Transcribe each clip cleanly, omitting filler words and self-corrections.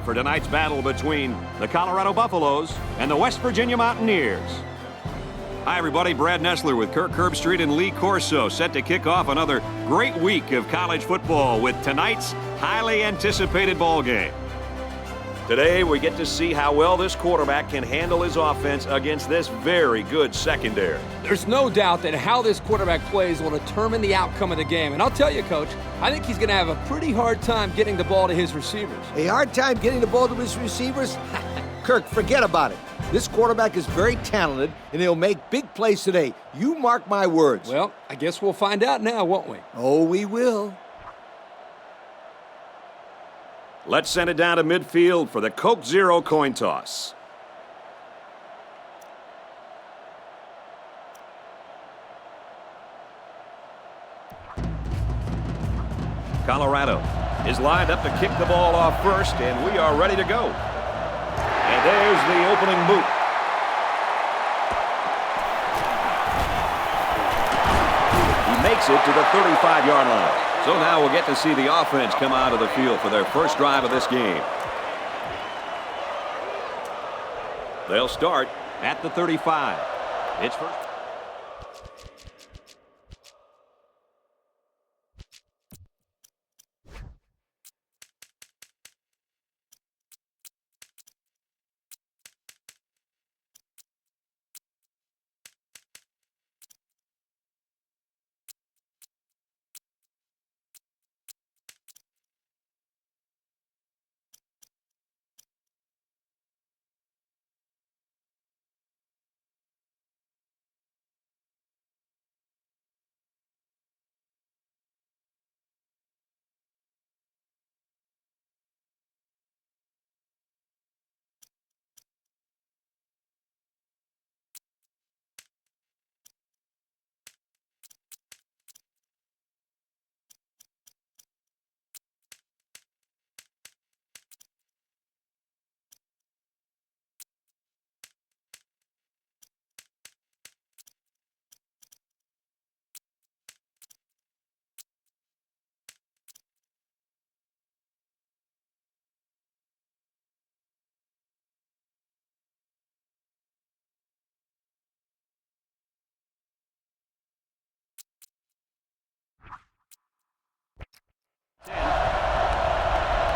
for tonight's battle between the Colorado Buffaloes and the West Virginia Mountaineers. Hi, everybody. Brad Nessler with Kirk Herbstreit and Lee Corso, set to kick off another great week of college football with tonight's highly anticipated ball game. Today, we get to see how well this quarterback can handle his offense against this very good secondary. There's no doubt that how this quarterback plays will determine the outcome of the game. And I'll tell you, Coach, I think he's going to have a pretty hard time getting the ball to his receivers. A hard time getting the ball to his receivers? Kirk, forget about it. This quarterback is very talented, and he'll make big plays today. You mark my words. Well, I guess we'll find out now, won't we? Oh, we will. Let's send it down to midfield for the Coke Zero coin toss. Colorado is lined up to kick the ball off first, and we are ready to go. And there's the opening boot. He makes it to the 35-yard line. So now we'll get to see the offense come out of the field for their first drive of this game. They'll start at the 35. It's first.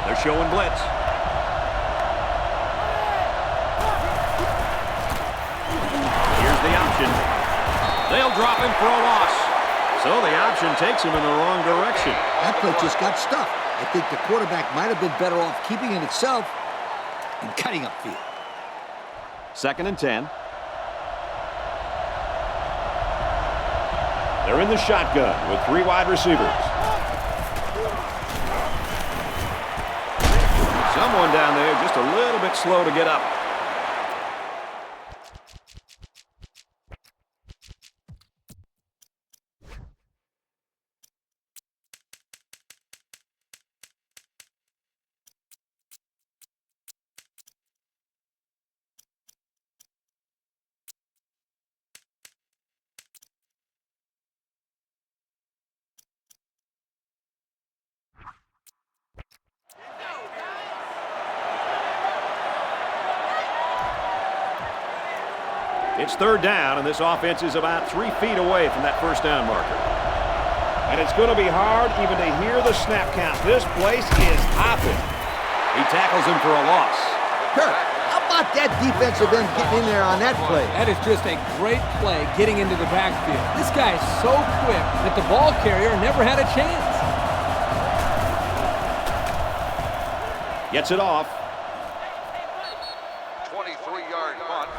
They're showing blitz. Here's the option. They'll drop him for a loss. So the option takes him in the wrong direction. That play just got stuffed. I think the quarterback might have been better off keeping it itself and cutting upfield. 2nd and 10. They're in the shotgun with 3 wide receivers. Someone down there just a little bit slow to get up. It's 3rd down, and this offense is about 3 feet away from that first down marker. And it's going to be hard even to hear the snap count. This place is hopping. He tackles him for a loss. Kirk, how about that defensive end getting in there on that play? That is just a great play getting into the backfield. This guy is so quick that the ball carrier never had a chance. Gets it off. 23-yard punt.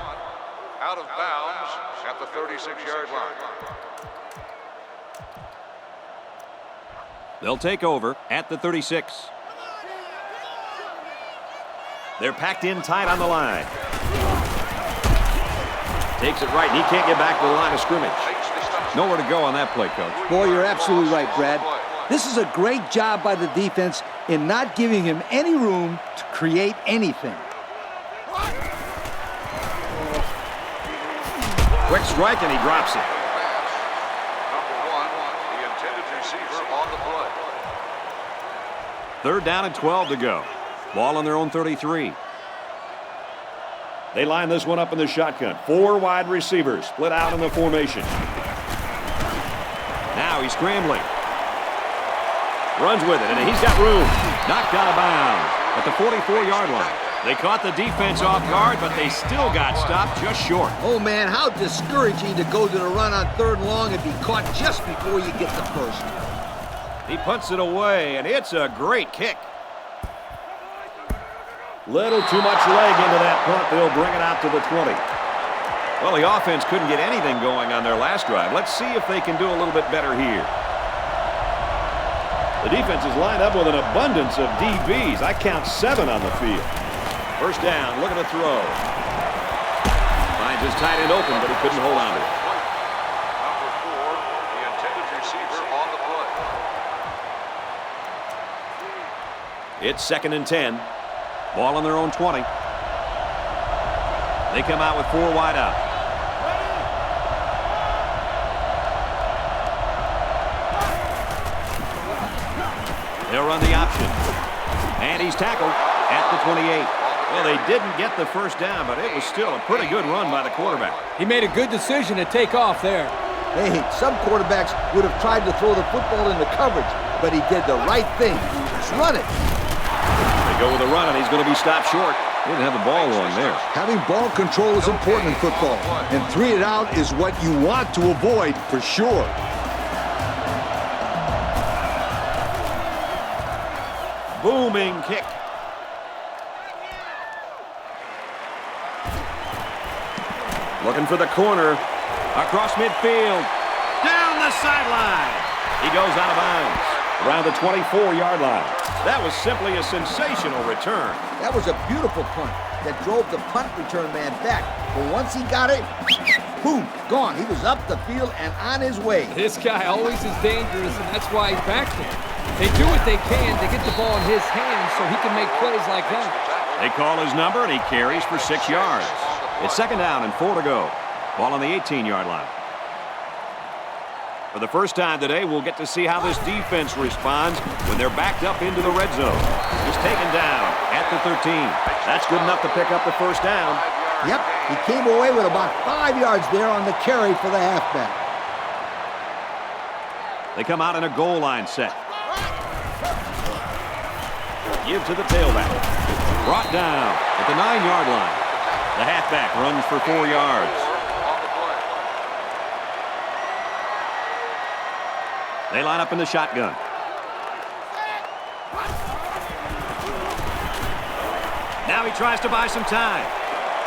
Out of bounds at the 36-yard line. They'll take over at the 36. They're packed in tight on the line. Takes it right, and he can't get back to the line of scrimmage. Nowhere to go on that play, Coach. Boy, you're absolutely right, Brad. This is a great job by the defense in not giving him any room to create anything. Quick strike, and he drops it. Number 1, the intended receiver on the play. 3rd down and 12 to go. Ball on their own 33. They line this one up in the shotgun. 4 wide receivers split out in the formation. Now he's scrambling. Runs with it, and he's got room. Knocked out of bounds at the 44-yard line. They caught the defense off guard, but they still got stopped just short. Oh, man, how discouraging to go to the run on 3rd and long and be caught just before you get the first. He punts it away, and it's a great kick. Little too much leg into that punt. They'll bring it out to the 20. Well, the offense couldn't get anything going on their last drive. Let's see if they can do a little bit better here. The defense is lined up with an abundance of DBs. I count 7 on the field. First down, looking to throw. Finds his tight end open, but he couldn't hold on to it. Number 4, the intended receiver on the play. It's 2nd and 10. Ball on their own 20. They come out with 4 wide out. They'll run the option. And he's tackled at the 28. Well, they didn't get the first down, but it was still a pretty good run by the quarterback. He made a good decision to take off there. Hey, some quarterbacks would have tried to throw the football into coverage, but he did the right thing. Just run it. They go with a run, and he's going to be stopped short. He didn't have the ball long there. Having ball control is important in football, and 3 and out is what you want to avoid for sure. Booming kick. Looking for the corner. Across midfield. Down the sideline. He goes out of bounds. Around the 24-yard line. That was simply a sensational return. That was a beautiful punt that drove the punt return man back. But once he got it, boom, gone. He was up the field and on his way. This guy always is dangerous, and that's why he's back there. They do what they can to get the ball in his hands so he can make plays like that. They call his number, and he carries for 6 yards. It's 2nd down and 4 to go. Ball on the 18-yard line. For the first time today, we'll get to see how this defense responds when they're backed up into the red zone. He's taken down at the 13. That's good enough to pick up the first down. Yep, he came away with about 5 yards there on the carry for the halfback. They come out in a goal line set. Give to the tailback. Brought down at the 9-yard line. The halfback runs for 4 yards. They line up in the shotgun. Now he tries to buy some time.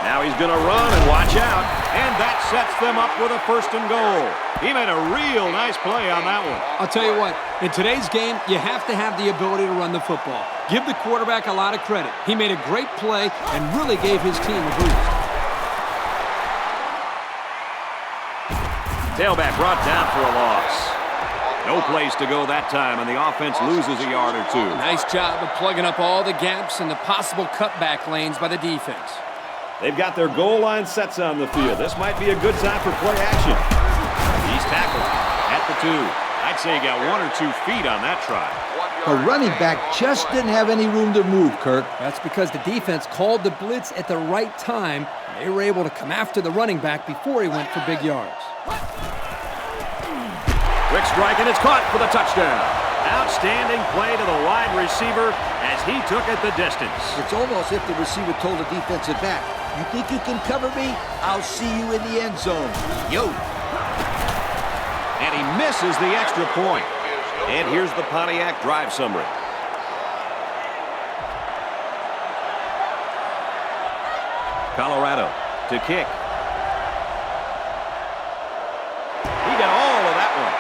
Now he's going to run and watch out. And that sets them up with a 1st and goal. He made a real nice play on that one. I'll tell you what, in today's game, you have to have the ability to run the football. Give the quarterback a lot of credit. He made a great play and really gave his team a boost. Tailback brought down for a loss. No place to go that time, and the offense loses a yard or 2. Nice job of plugging up all the gaps and the possible cutback lanes by the defense. They've got their goal line sets on the field. This might be a good time for play action. He's tackled at the 2. I'd say he got 1 or 2 feet on that try. The running back just didn't have any room to move, Kirk. That's because the defense called the blitz at the right time. They were able to come after the running back before he went for big yards. Quick strike, and it's caught for the touchdown. Outstanding play to the wide receiver as he took it the distance. It's almost if the receiver told the defensive back, "You think you can cover me? I'll see you in the end zone." Yo. And he misses the extra point. And here's the Pontiac drive summary. Colorado to kick. He got all of that one.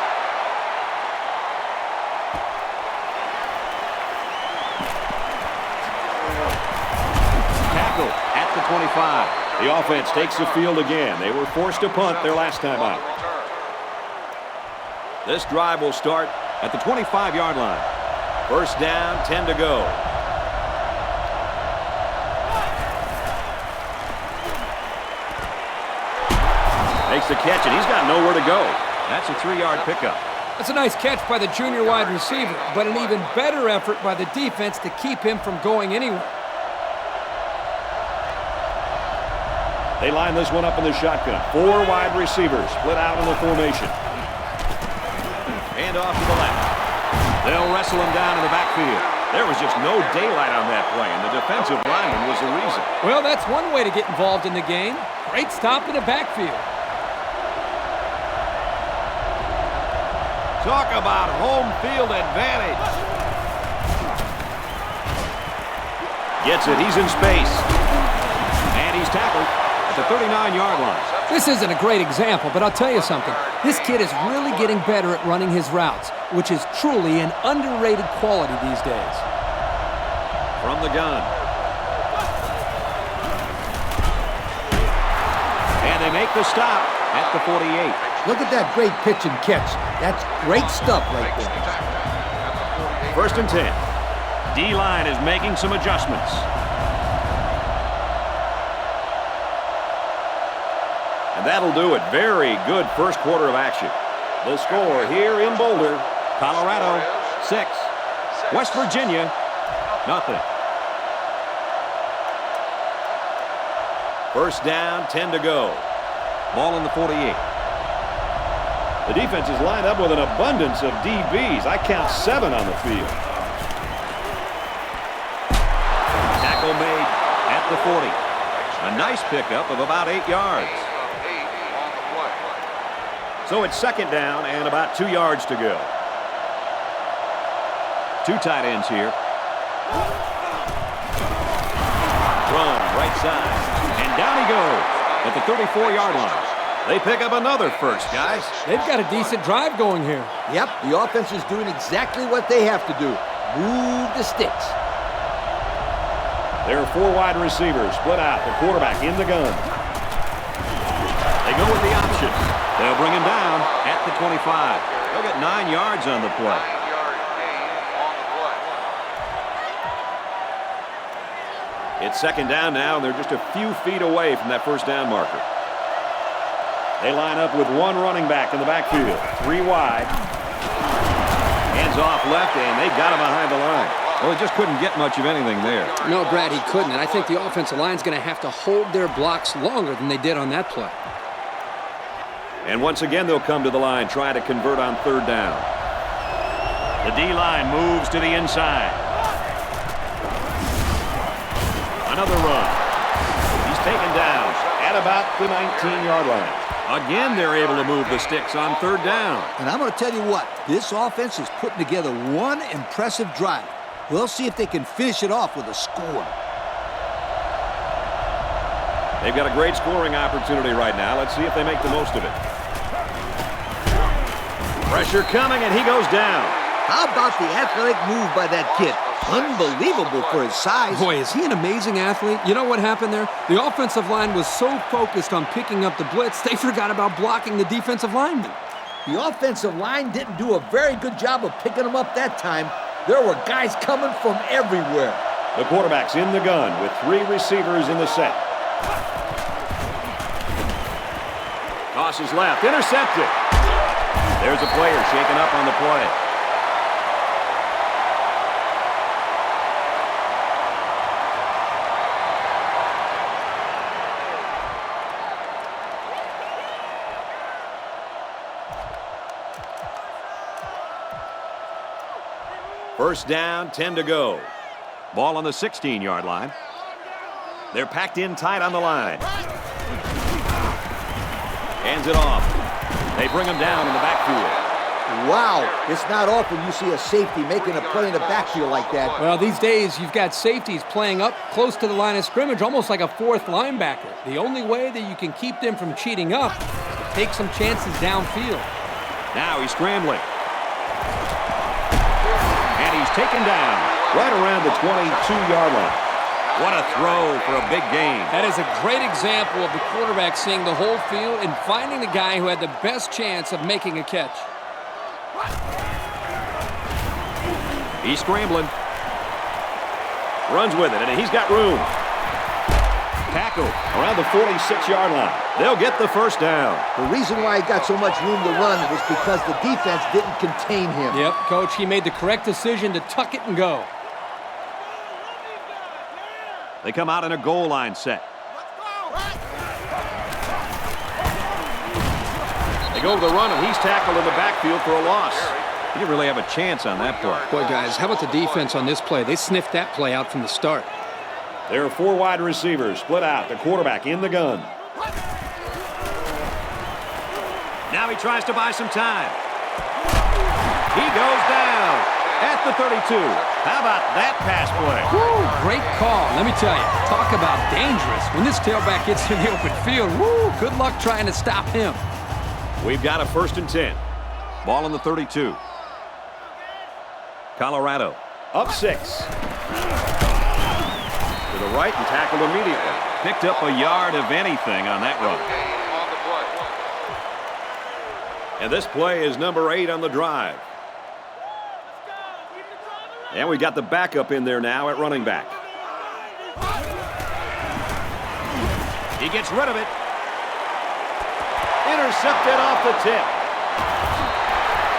Tackle at the 25. The offense takes the field again. They were forced to punt their last time out. This drive will start at the 25-yard line. First down, 10 to go. Makes the catch, and he's got nowhere to go. That's a 3-yard pickup. That's a nice catch by the junior wide receiver, but an even better effort by the defense to keep him from going anywhere. They line this one up in the shotgun. 4 wide receivers split out in the formation. And off to the left. They'll wrestle him down in the backfield. There was just no daylight on that play, and the defensive lineman was the reason. Well, that's one way to get involved in the game. Great stop in the backfield. Talk about home field advantage. Gets it. He's in space. And he's tackled at the 39-yard line. This isn't a great example, but I'll tell you something. This kid is really getting better at running his routes, which is truly an underrated quality these days. From the gun. And they make the stop at the 48. Look at that great pitch and catch. That's great stuff right there. 1st and 10. D-line is making some adjustments. And that'll do it. Very good first quarter of action. The score here in Boulder, Colorado 6, West Virginia nothing. 1st down, 10 to go. Ball in the 48. The defense is lined up with an abundance of DBs. I count 7 on the field. Tackle made at the 40. A nice pickup of about 8 yards. So it's 2nd down and about 2 yards to go. 2 tight ends here. Run right side. And down he goes at the 34-yard line. They pick up another first, guys. They've got a decent drive going here. Yep, the offense is doing exactly what they have to do. Move the sticks. There are 4 wide receivers split out. The quarterback in the gun. They go with the option. They'll bring him down at the 25. They'll get 9 yards on the play. 9-yard gain on the play. It's 2nd down now, and they're just a few feet away from that 1st down marker. They line up with 1 running back in the backfield. 3 wide. Hands off left, and they got him behind the line. Well, he just couldn't get much of anything there. No, Brad, he couldn't. And I think the offensive line's going to have to hold their blocks longer than they did on that play. And once again, they'll come to the line, trying to convert on 3rd down. The D-line moves to the inside. Another run. He's taken down at about the 19-yard line. Again, they're able to move the sticks on 3rd down. And I'm going to tell you what, this offense is putting together one impressive drive. We'll see if they can finish it off with a score. They've got a great scoring opportunity right now. Let's see if they make the most of it. Pressure coming, and he goes down. How about the athletic move by that kid? Unbelievable for his size. Boy, is he an amazing athlete. You know what happened there? The offensive line was so focused on picking up the blitz, they forgot about blocking the defensive lineman. The offensive line didn't do a very good job of picking him up that time. There were guys coming from everywhere. The quarterback's in the gun with 3 receivers in the set. Tosses left, intercepted. There's a player shaken up on the play. First down, 10 to go. Ball on the 16-yard line. They're packed in tight on the line. Hands it off. They bring him down in the backfield. Wow, it's not often you see a safety making a play in the backfield like that. Well, these days, you've got safeties playing up close to the line of scrimmage, almost like a 4th linebacker. The only way that you can keep them from cheating up is to take some chances downfield. Now he's scrambling. And he's taken down right around the 22-yard line. What a throw for a big gain. That is a great example of the quarterback seeing the whole field and finding the guy who had the best chance of making a catch. He's scrambling. Runs with it, and he's got room. Tackle around the 46-yard line. They'll get the first down. The reason why he got so much room to run was because the defense didn't contain him. Yep, Coach, he made the correct decision to tuck it and go. They come out in a goal line set. go to the run, and he's tackled in the backfield for a loss. He didn't really have a chance on that play. Boy, guys, how about the defense on this play? They sniffed that play out from the start. There are 4 wide receivers split out. The quarterback in the gun. Now he tries to buy some time. He goes down at the 32. How about that pass play? Woo, great call. Let me tell you, talk about dangerous. When this tailback gets in the open field, woo, good luck trying to stop him. We've got a 1st and 10. Ball on the 32. Colorado up 6. To the right and tackled immediately. Picked up a yard of anything on that run. And this play is number 8 on the drive. And we got the backup in there now at running back. He gets rid of it. Intercepted off the tip.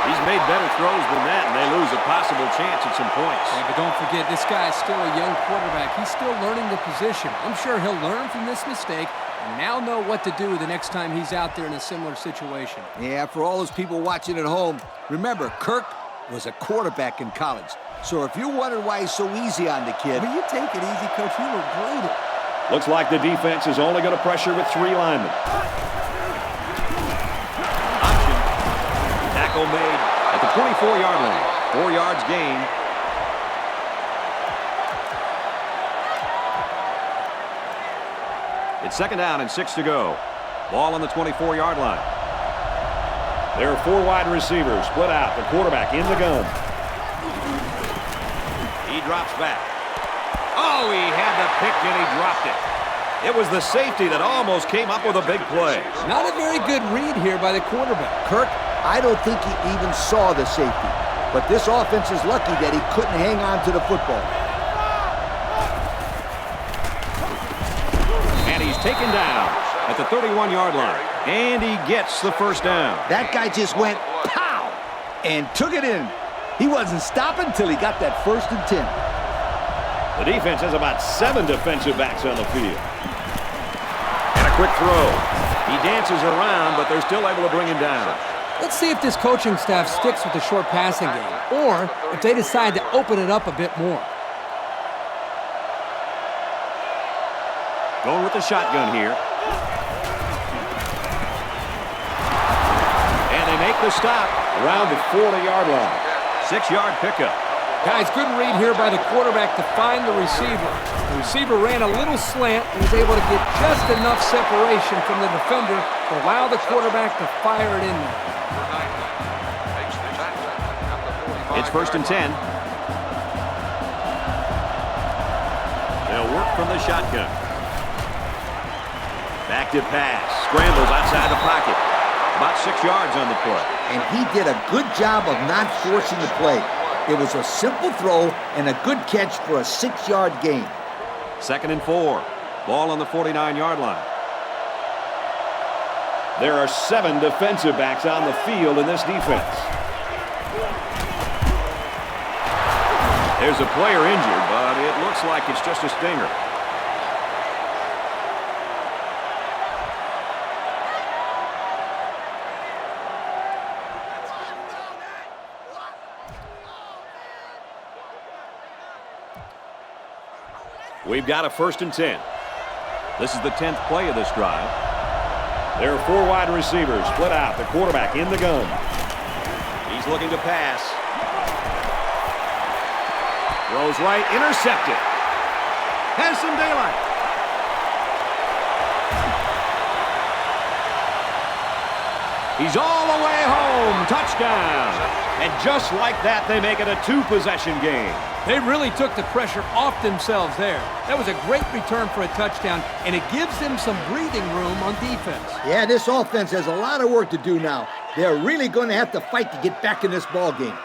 He's made better throws than that, and they lose a possible chance at some points. Yeah, but don't forget, this guy is still a young quarterback. He's still learning the position. I'm sure he'll learn from this mistake and now know what to do the next time he's out there in a similar situation. Yeah, for all those people watching at home, remember, Kirk was a quarterback in college. So if you wonder why he's so easy on the kid... Will you take it easy, Coach? You were brutal. Looks like the defense is only going to pressure with 3 linemen. Option. Tackle made at the 24-yard line. 4 yards gain. It's 2nd down and 6 to go. Ball on the 24-yard line. There are 4 wide receivers split out. The quarterback in the gun. He drops back. Oh, he had the pick and he dropped it. It was the safety that almost came up with a big play. Not a very good read here by the quarterback. Kirk, I don't think he even saw the safety. But this offense is lucky that he couldn't hang on to the football. And he's taken down at the 31-yard line. And he gets the 1st down. That guy just went pow and took it in. He wasn't stopping until he got that 1st and 10. The defense has about 7 defensive backs on the field. And a quick throw. He dances around, but they're still able to bring him down. Let's see if this coaching staff sticks with the short passing game, or if they decide to open it up a bit more. Going with the shotgun here. And they make the stop around the 40-yard line. 6-yard pickup. Guys, good read here by the quarterback to find the receiver. The receiver ran a little slant and was able to get just enough separation from the defender to allow the quarterback to fire it in there. It's 1st and 10. They'll work from the shotgun. Back to pass. Scrambles outside the pocket. About 6 yards on the play. And he did a good job of not forcing the play. It was a simple throw and a good catch for a 6-yard gain. 2nd and 4. Ball on the 49-yard line. There are 7 defensive backs on the field in this defense. There's a player injured, but it looks like it's just a stinger. We've got a 1st and 10. This is the 10th play of this drive. There are 4 wide receivers split out. The quarterback in the gun. He's looking to pass. Throws right, intercepted. Has some daylight. He's all the way home. Touchdown. And just like that, they make it a 2-possession game. They really took the pressure off themselves there. That was a great return for a touchdown, and it gives them some breathing room on defense. Yeah, this offense has a lot of work to do now. They're really going to have to fight to get back in this ball game.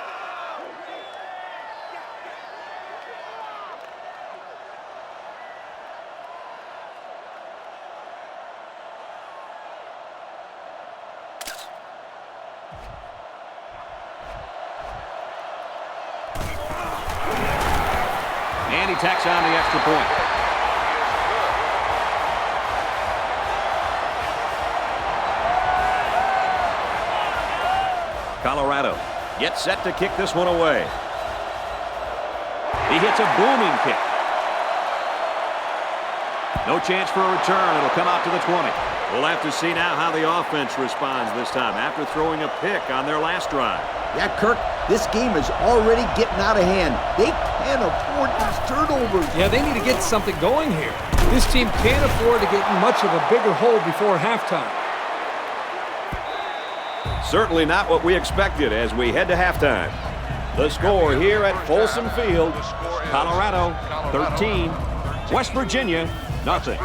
And he tacks on the extra point. Colorado gets set to kick this one away. He hits a booming kick. No chance for a return. It'll come out to the 20. We'll have to see now how the offense responds this time after throwing a pick on their last drive. Yeah, Kirk, this game is already getting out of hand. They can't afford these turnovers. Yeah, they need to get something going here. This team can't afford to get in much of a bigger hole before halftime. Certainly not what we expected as we head to halftime. The score here at Folsom Field, Colorado 13, West Virginia nothing.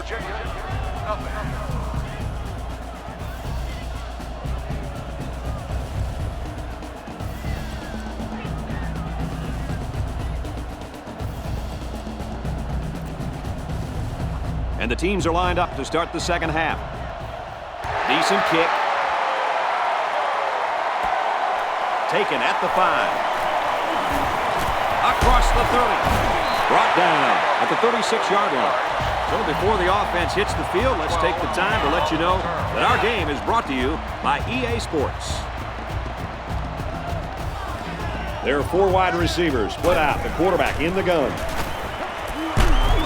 And the teams are lined up to start the second half. Decent kick. Taken at the 5. Across the 30. Brought down at the 36-yard line. So before the offense hits the field, let's take the time to let you know that our game is brought to you by EA Sports. There are 4 wide receivers split out. The quarterback in the gun.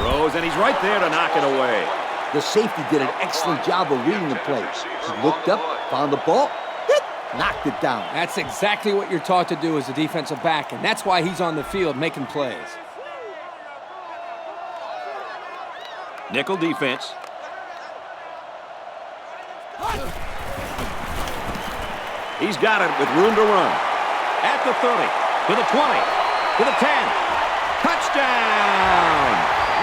Throws, and he's right there to knock it away. The safety did an excellent job of reading the play. He looked up, found the ball, knocked it down. That's exactly what you're taught to do as a defensive back, and that's why he's on the field making plays. Nickel defense. He's got it with room to run. At the 30, to the 20, to the 10. Touchdown!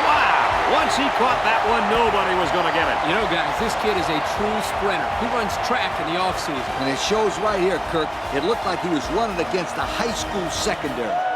Wow! Once he caught that one, nobody was going to get it. You know, guys, this kid is a true sprinter. He runs track in the offseason. And it shows right here, Kirk. It looked like he was running against the high school secondary.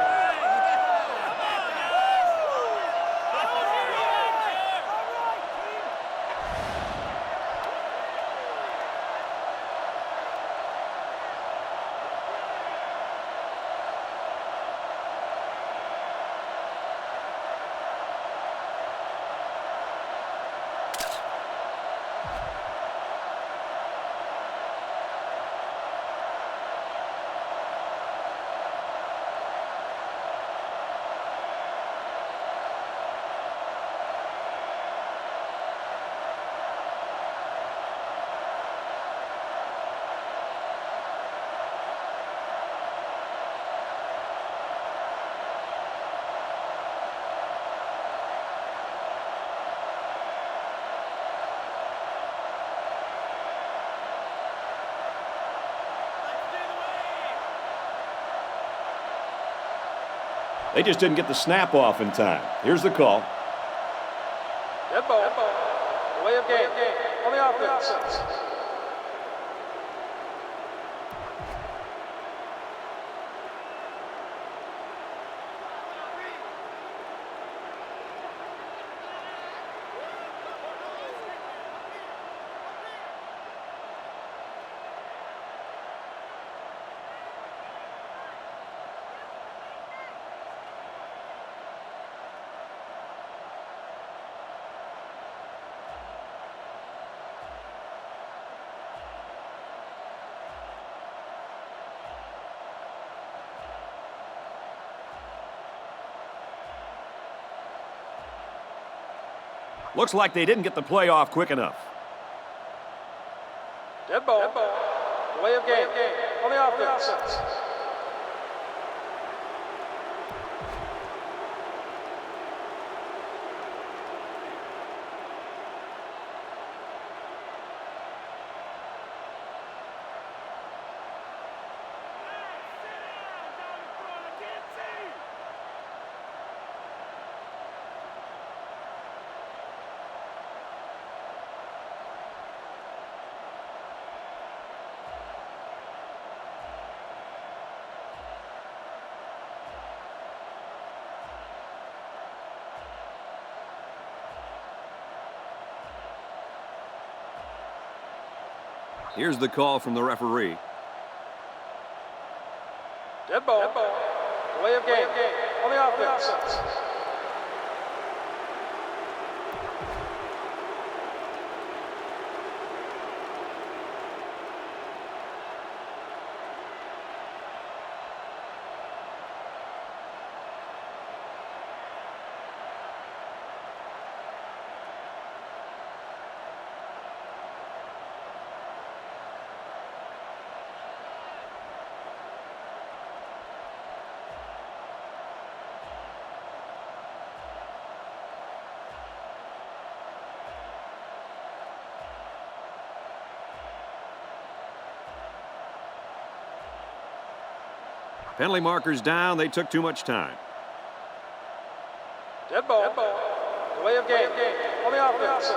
They just didn't get the snap off in time. Here's the call. Dead ball. Delay of game. On the offense. Looks like they didn't get the play off quick enough. Dead ball. Delay of game. On the offense. Here's the call from the referee. Dead ball. Delay of game. On the offense. Penalty markers down. They took too much time. Dead ball. Delay of game. On the offense.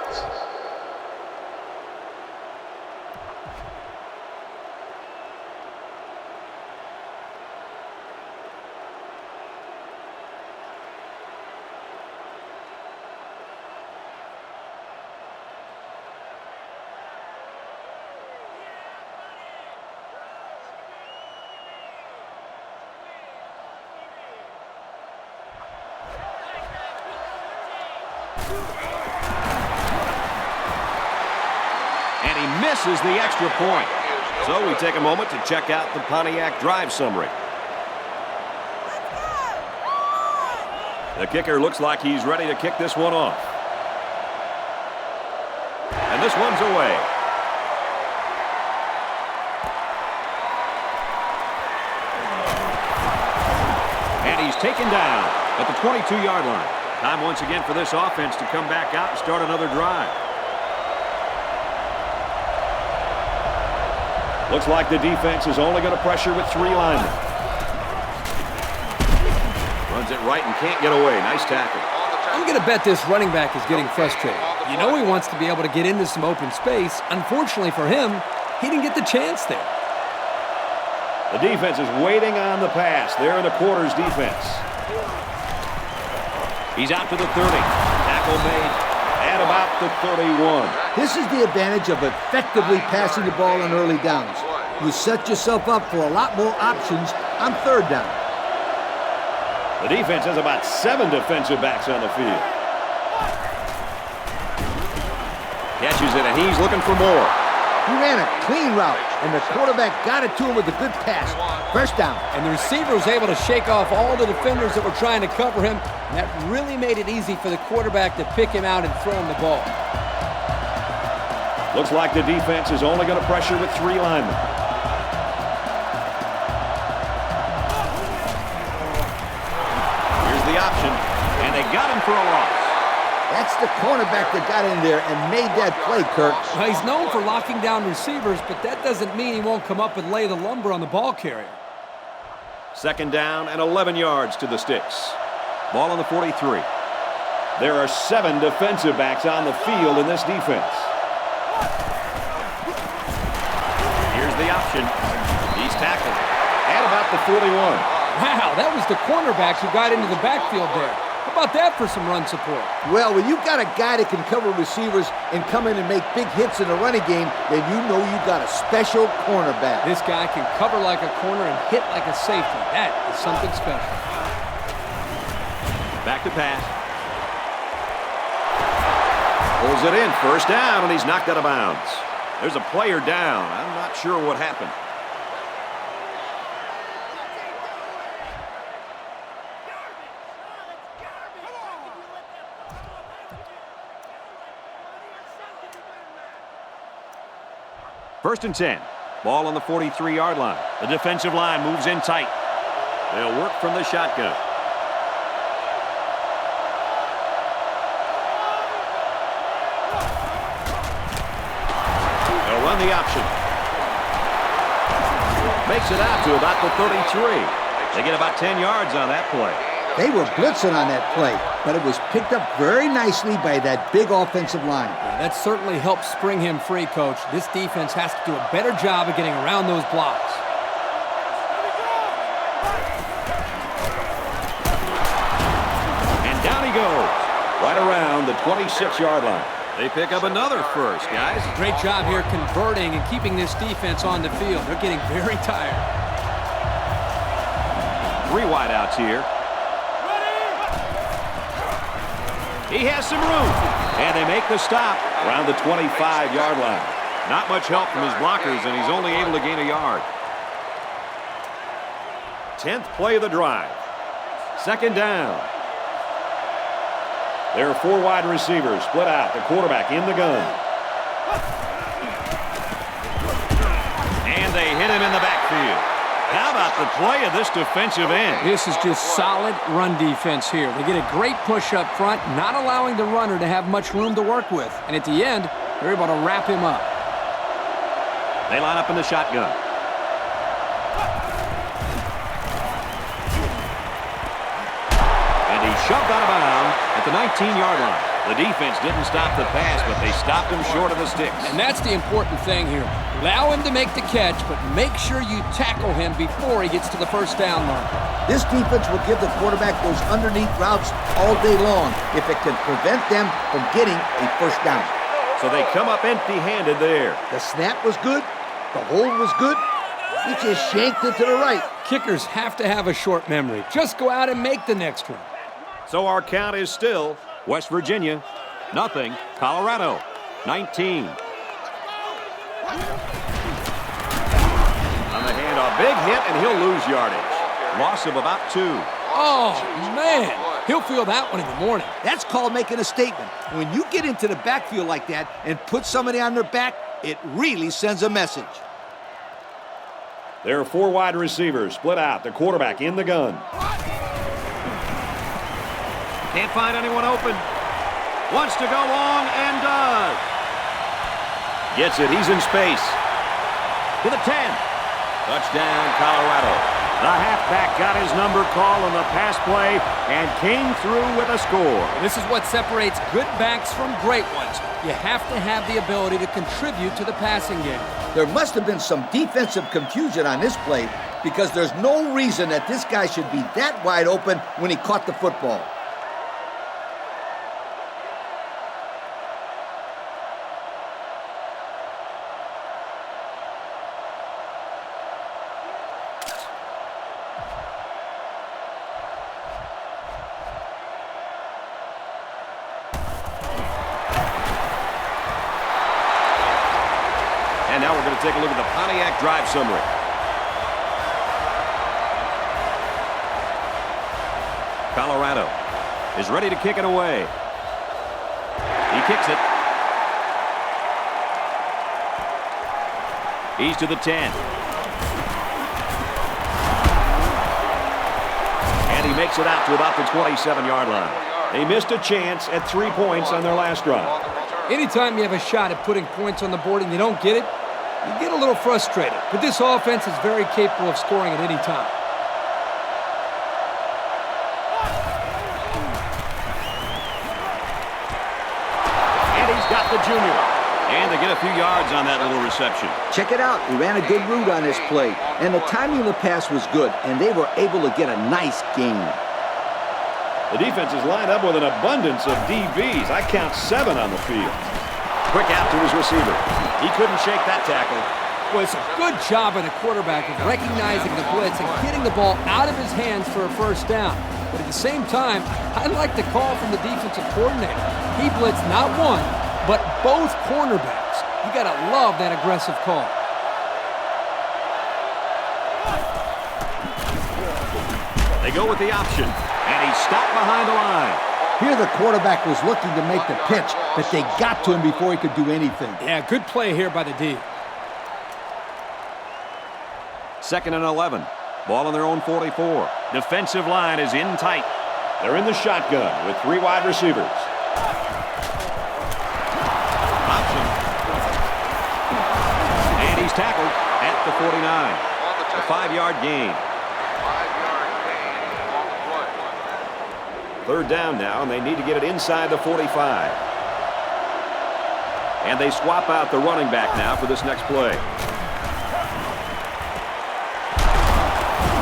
And he misses the extra point. So we take a moment to check out the Pontiac drive summary. The kicker looks like he's ready to kick this one off. And this one's away. And he's taken down at the 22-yard line. Time once again for this offense to come back out and start another drive. Looks like the defense is only going to pressure with 3 linemen. Runs it right and can't get away. Nice tackle. I'm going to bet this running back is getting frustrated. You know he wants to be able to get into some open space. Unfortunately for him, he didn't get the chance there. The defense is waiting on the pass. They're in the quarters defense. He's out to the 30. Tackle made at about the 31. This is the advantage of effectively passing the ball on early downs. You set yourself up for a lot more options on 3rd down. The defense has about 7 defensive backs on the field. Catches it, and he's looking for more. He ran a clean route, and the quarterback got it to him with a good pass. 1st down. And the receiver was able to shake off all the defenders that were trying to cover him. And that really made it easy for the quarterback to pick him out and throw him the ball. Looks like the defense is only going to pressure with 3 linemen. Here's the option, and they got him for a loss. That's the cornerback that got in there and made that play, Kirk. Well, he's known for locking down receivers, but that doesn't mean he won't come up and lay the lumber on the ball carrier. 2nd down and 11 yards to the sticks. Ball on the 43. There are 7 defensive backs on the field in this defense. Here's the option. He's tackled at about the 41. Wow, that was the cornerback who got into the backfield there. How about that for some run support? Well, when you've got a guy that can cover receivers and come in and make big hits in the running game, then you know you got a special cornerback. This guy can cover like a corner and hit like a safety. That is something special. Back to pass. Pulls it in. 1st down, and he's knocked out of bounds. There's a player down. I'm not sure what happened. First and 10. Ball on the 43-yard line. The defensive line moves in tight. They'll work from the shotgun. They'll run the option. Makes it out to about the 33. They get about 10 yards on that play. They were blitzing on that play, but it was picked up very nicely by that big offensive line. Yeah, that certainly helped spring him free, Coach. This defense has to do a better job of getting around those blocks. And down he goes, right around the 26-yard line. They pick up another first, guys. Great job here converting and keeping this defense on the field. They're getting very tired. 3 wideouts here. He has some room, and they make the stop around the 25-yard line. Not much help from his blockers, and he's only able to gain a yard. 10th play of the drive. 2nd down. There are 4 wide receivers split out. The quarterback in the gun. And they hit him in the backfield. How about the play of this defensive end? This is just solid run defense here. They get a great push up front, not allowing the runner to have much room to work with. And at the end, they're able to wrap him up. They line up in the shotgun. shoved out of bounds at the 19-yard line. The defense didn't stop the pass, but they stopped him short of the sticks. And that's the important thing here. Allow him to make the catch, but make sure you tackle him before he gets to the first down line. This defense will give the quarterback those underneath routes all day long if it can prevent them from getting a first down. So they come up empty-handed there. The snap was good. The hold was good. He just shanked it to the right. Kickers have to have a short memory. Just go out and make the next one. So our count is still West Virginia, 0. Colorado, 19. On the handoff, big hit, and he'll lose yardage. Loss of about 2. Oh, man. He'll feel that one in the morning. That's called making a statement. When you get into the backfield like that and put somebody on their back, it really sends a message. There are 4 wide receivers split out. The quarterback in the gun. Can't find anyone open. Wants to go long and does. Gets it. He's in space. To the 10. Touchdown, Colorado. The halfback got his number called on the pass play and came through with a score. This is what separates good backs from great ones. You have to have the ability to contribute to the passing game. There must have been some defensive confusion on this play because there's no reason that this guy should be that wide open when he caught the football. And now we're going to take a look at the Pontiac drive summary. Colorado is ready to kick it away. He kicks it. He's to the 10. And he makes it out to about the 27-yard line. They missed a chance at 3 points on their last drive. Anytime you have a shot at putting points on the board and you don't get it, you get a little frustrated. But this offense is very capable of scoring at any time. And he's got the junior. And they get a few yards on that little reception. Check it out. He ran a good route on this play. And the timing of the pass was good, and they were able to get a nice gain. The defense is lined up with an abundance of DBs. I count 7 on the field. Quick out to his receiver. He couldn't shake that tackle. Well, it's a good job by the quarterback of recognizing the blitz and getting the ball out of his hands for a first down. But at the same time, I like the call from the defensive coordinator. He blitzed not one, but both cornerbacks. You got to love that aggressive call. They go with the option, and he's stopped behind the line. Here the quarterback was looking to make the pitch, but they got to him before he could do anything. Yeah, good play here by the D. 2nd and 11. Ball on their own 44. Defensive line is in tight. They're in the shotgun with 3 wide receivers. Option. And he's tackled at the 49. A 5-yard gain. 5-yard gain on the play. 3rd down now, and they need to get it inside the 45. And they swap out the running back now for this next play.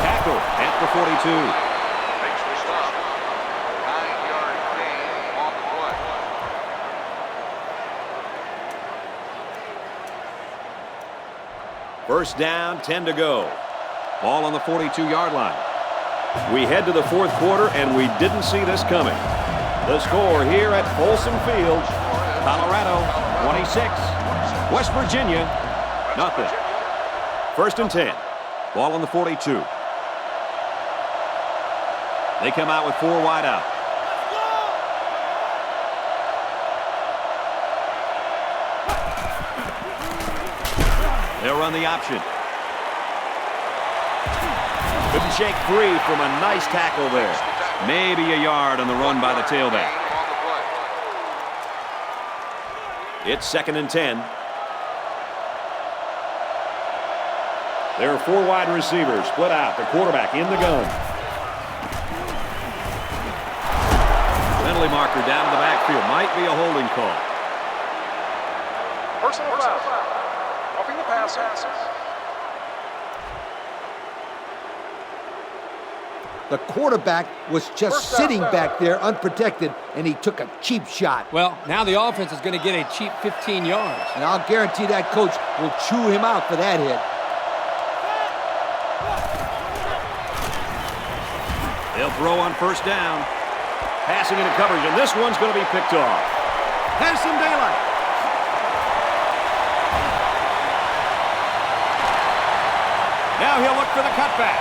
Tackle at the 42. Makes the stop. 9-yard gain on the play. First down, 10 to go. Ball on the 42-yard line. We head to the 4th quarter, and we didn't see this coming. The score here at Folsom Field, Colorado 26, West Virginia 0. 1st and 10. Ball on the 42. They come out with 4 wide out. They'll run the option. Couldn't shake free from a nice tackle there. Maybe a yard on the run by the tailback. It's 2nd and 10. There are 4 wide receivers split out. The quarterback in the gun. penalty marker down in the backfield. Might be a holding call. Personal foul. Roughing the passer. The quarterback was just sitting back there unprotected, and he took a cheap shot. Well, now the offense is going to get a cheap 15 yards. And I'll guarantee that coach will chew him out for that hit. They'll throw on first down. Passing into coverage, and this one's going to be picked off. Has some daylight. Now he'll look for the cutback.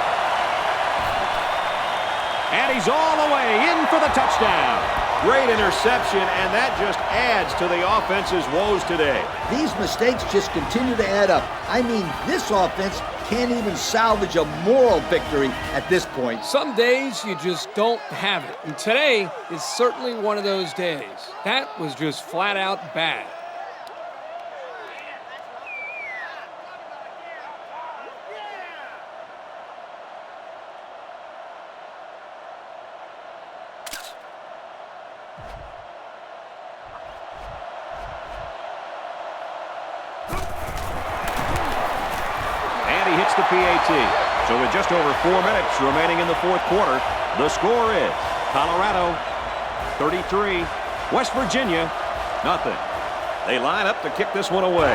And he's all the way in for the touchdown. Great interception, and that just adds to the offense's woes today. These mistakes just continue to add up. I mean, this offense can't even salvage a moral victory at this point. Some days you just don't have it. And today is certainly one of those days. That was just flat out bad. The PAT. So with just over 4 minutes remaining in the fourth quarter, the score is Colorado 33, West Virginia nothing. They line up to kick this one away.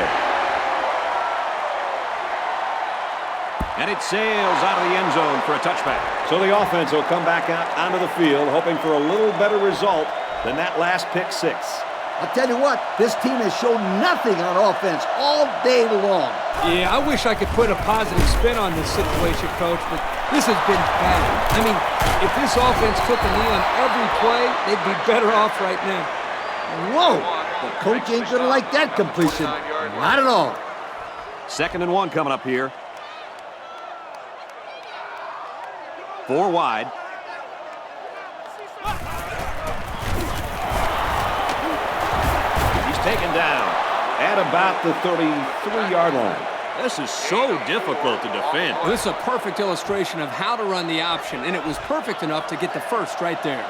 And it sails out of the end zone for a touchback. So the offense will come back out onto the field hoping for a little better result than that last pick six. I'll tell you what, this team has shown nothing on offense all day long. Yeah, I wish I could put a positive spin on this situation, Coach, but this has been bad. I mean, if this offense took a knee on every play, they'd be better off right now. Whoa, the coach ain't gonna like that completion. Not at all. 2nd and 1 coming up here. 4 wide. Taken down at about the 33-yard line. This is so difficult to defend. This is a perfect illustration of how to run the option, and it was perfect enough to get the first right there.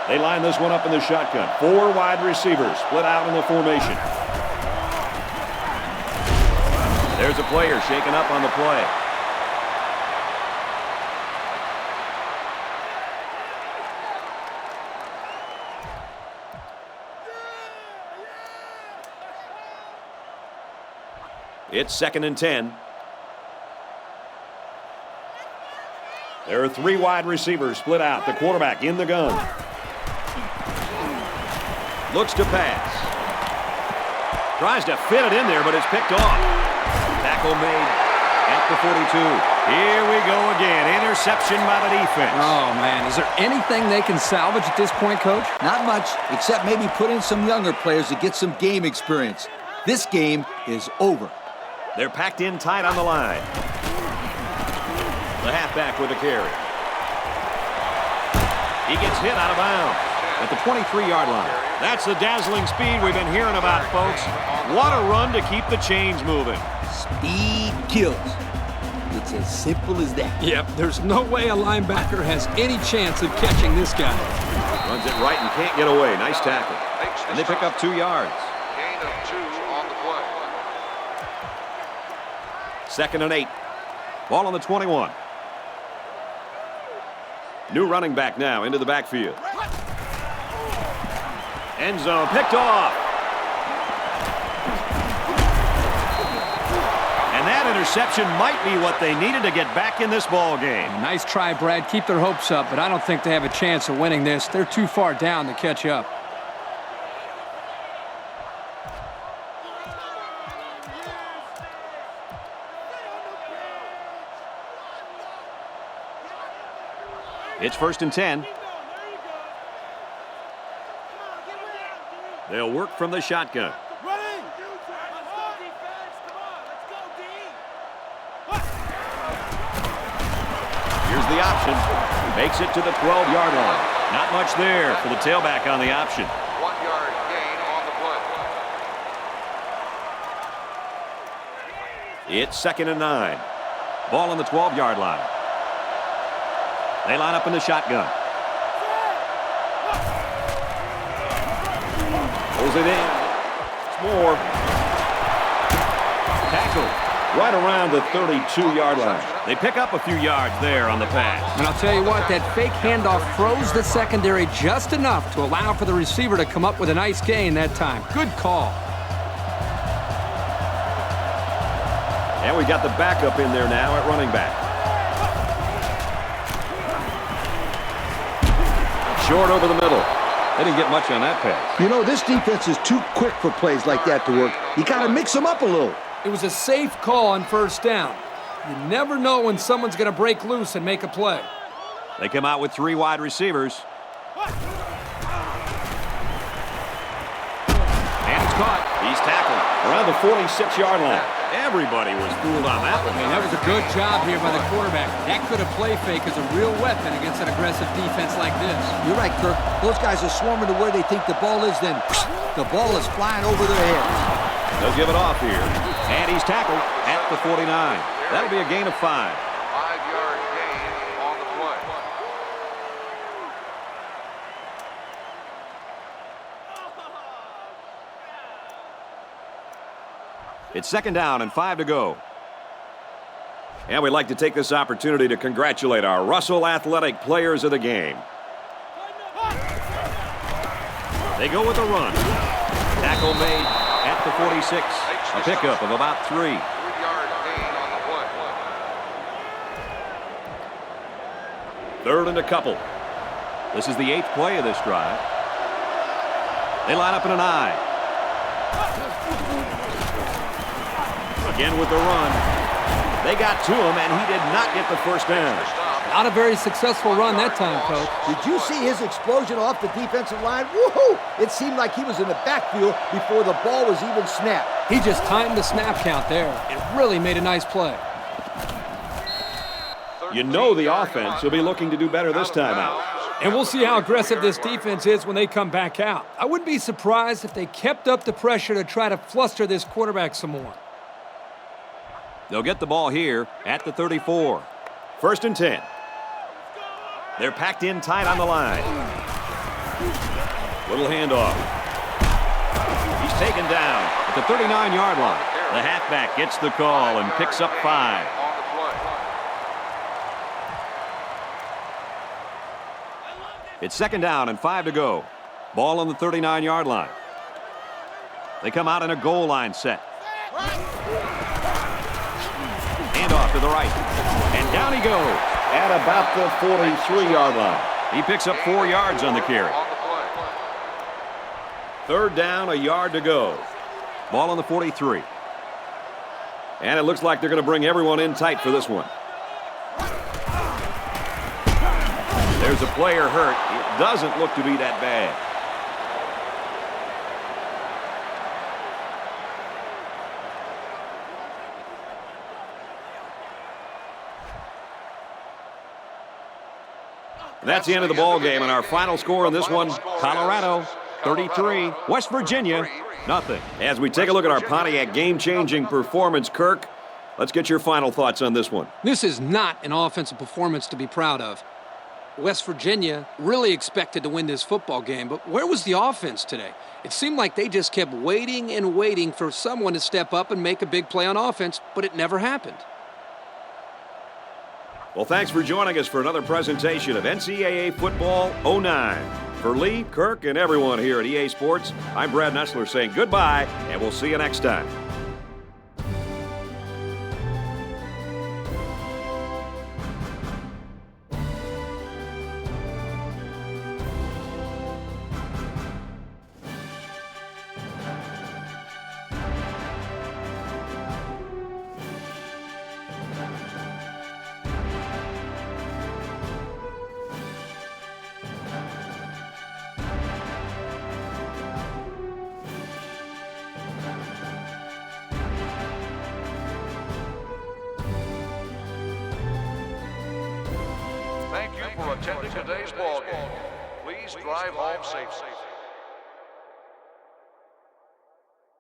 They line this one up in the shotgun. 4 wide receivers split out in the formation. There's a player shaken up on the play. It's 2nd and 10. There are 3 wide receivers split out. The quarterback in the gun. Looks to pass. Tries to fit it in there, but it's picked off. Tackle made at the 42. Here we go again. Interception by the defense. Oh, man. Is there anything they can salvage at this point, Coach? Not much, except maybe put in some younger players to get some game experience. This game is over. They're packed in tight on the line. The halfback with a carry. He gets hit out of bounds at the 23-yard line. That's the dazzling speed we've been hearing about, folks. What a run to keep the chains moving. Speed kills. It's as simple as that. Yep, there's no way a linebacker has any chance of catching this guy. Runs it right and can't get away. Nice tackle. And they pick up 2 yards. Gain of 2 on the play. 2nd and 8. Ball on the 21. New running back now into the backfield. End zone picked off. And that interception might be what they needed to get back in this ball game. Nice try, Brad. Keep their hopes up, but I don't think they have a chance of winning this. They're too far down to catch up. It's 1st and 10. They'll work from the shotgun. Here's the option. Makes it to the 12-yard line. Not much there for the tailback on the option. 1-yard gain on the play. It's 2nd and 9. Ball on the 12-yard line. They line up in the shotgun. Pulls it in. It's more. Tackle right around the 32-yard line. They pick up a few yards there on the pass. And I'll tell you what, that fake handoff froze the secondary just enough to allow for the receiver to come up with a nice gain that time. Good call. And we got the backup in there now at running back. Short over the middle. They didn't get much on that pass. You know, this defense is too quick for plays like that to work. You got to mix them up a little. It was a safe call on first down. You never know when someone's going to break loose and make a play. They come out with 3 wide receivers. And it's caught. He's tackled around the 46-yard line. Everybody was fooled on that one. I mean, that was a good job here by the quarterback. That could have play fake as a real weapon against an aggressive defense like this. You're right, Kirk. Those guys are swarming to where they think the ball is, then the ball is flying over their heads. They'll give it off here. And he's tackled at the 49. That'll be a gain of 5. 5-yard gain on the play. It's 2nd down and 5 to go. And we'd like to take this opportunity to congratulate our Russell Athletic players of the game. They go with a run. Tackle made at the 46. A pickup of about 3. 3-yard gain on the play. 3rd and a couple. This is the 8th play of this drive. They line up in an I. Again with the run. They got to him, and he did not get the first down. Not a very successful run that time, Coach. Did you see his explosion off the defensive line? Woohoo! It seemed like he was in the backfield before the ball was even snapped. He just timed the snap count there. It really made a nice play. You know the offense will be looking to do better this time out. And we'll see how aggressive this defense is when they come back out. I wouldn't be surprised if they kept up the pressure to try to fluster this quarterback some more. They'll get the ball here at the 34. 1st and 10. They're packed in tight on the line. Little handoff. He's taken down at the 39-yard line. The halfback gets the call and picks up 5. It's 2nd down and 5 to go. Ball on the 39-yard line. They come out in a goal line set. Handoff to the right. And down he goes at about the 43-yard line. He picks up 4 yards on the carry. 3rd down, a yard to go. Ball on the 43. And it looks like they're going to bring everyone in tight for this one. There's a player hurt. It doesn't look to be that bad. And that's the end of the ball game, and our final score in this one, Colorado 33, West Virginia nothing. As we take a look at our Pontiac game-changing performance, Kirk, let's get your final thoughts on this one. This is not an offensive performance to be proud of. West Virginia really expected to win this football game, but where was the offense today? It seemed like they just kept waiting and waiting for someone to step up and make a big play on offense, but it never happened. Well, thanks for joining us for another presentation of NCAA Football 09. For Lee, Kirk, and everyone here at EA Sports, I'm Brad Nessler saying goodbye, and we'll see you next time. Thank you for attending today's ball game. Please drive home safely.